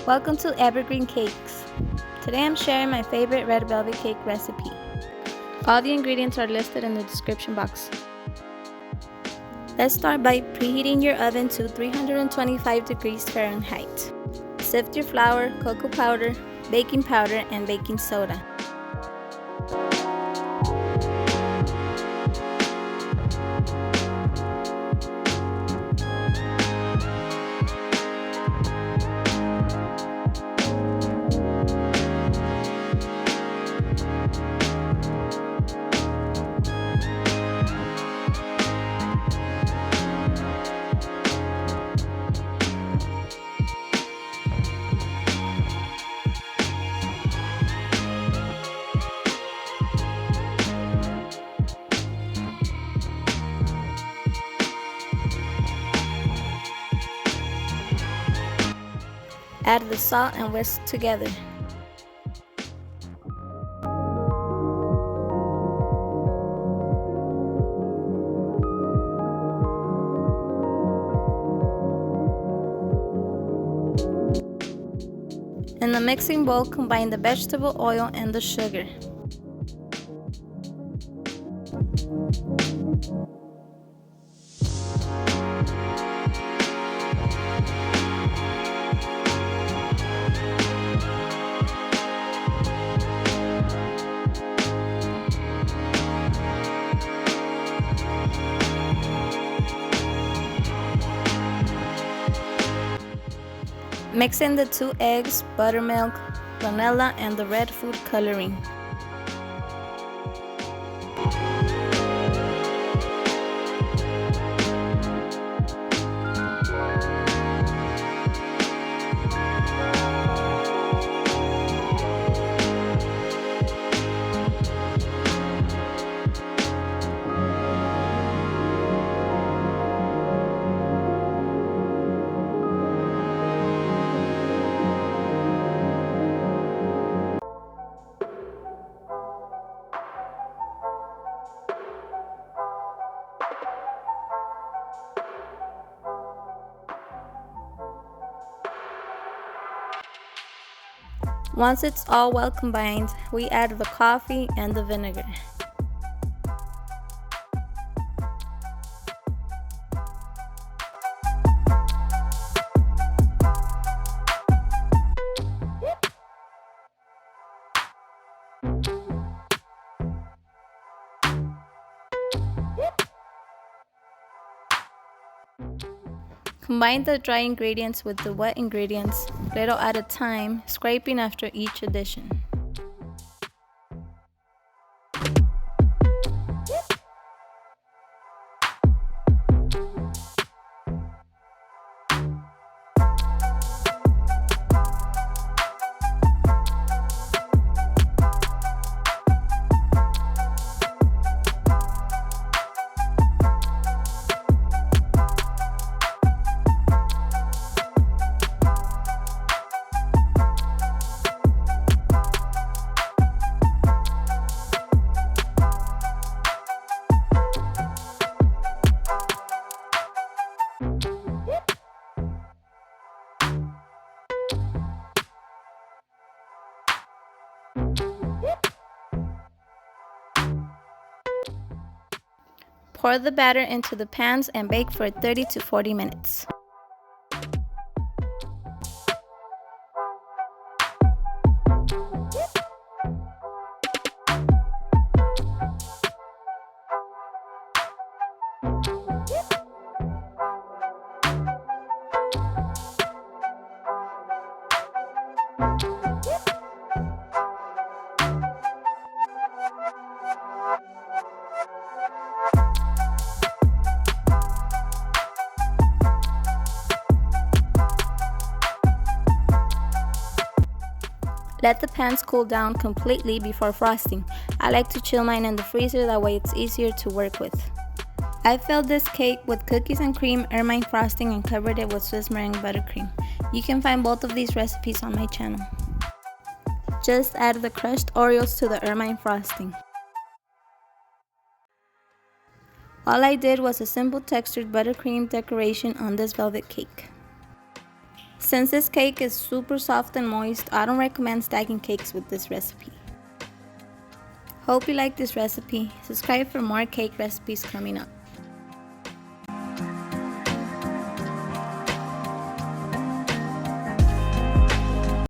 Welcome to Evergreen Cakes. Today I'm sharing my favorite red velvet cake recipe. All the ingredients are listed in the description box. Let's start by preheating your oven to 325 degrees Fahrenheit. Sift your flour, cocoa powder, baking powder, and baking soda. Add the salt and whisk together. In the mixing bowl, combine the vegetable oil and the sugar. Mix in the 2 eggs, buttermilk, vanilla, and the red food coloring. Once it's all well combined, we add the coffee and the vinegar. Combine the dry ingredients with the wet ingredients, little at a time, scraping after each addition. Pour the batter into the pans and bake for 30 to 40 minutes. Let the pans cool down completely before frosting. I like to chill mine in the freezer, that way it's easier to work with. I filled this cake with cookies and cream, Ermine frosting, and covered it with Swiss meringue buttercream. You can find both of these recipes on my channel. Just add the crushed Oreos to the Ermine frosting. All I did was a simple textured buttercream decoration on this velvet cake. Since this cake is super soft and moist, I don't recommend stacking cakes with this recipe. Hope you like this recipe. Subscribe for more cake recipes coming up.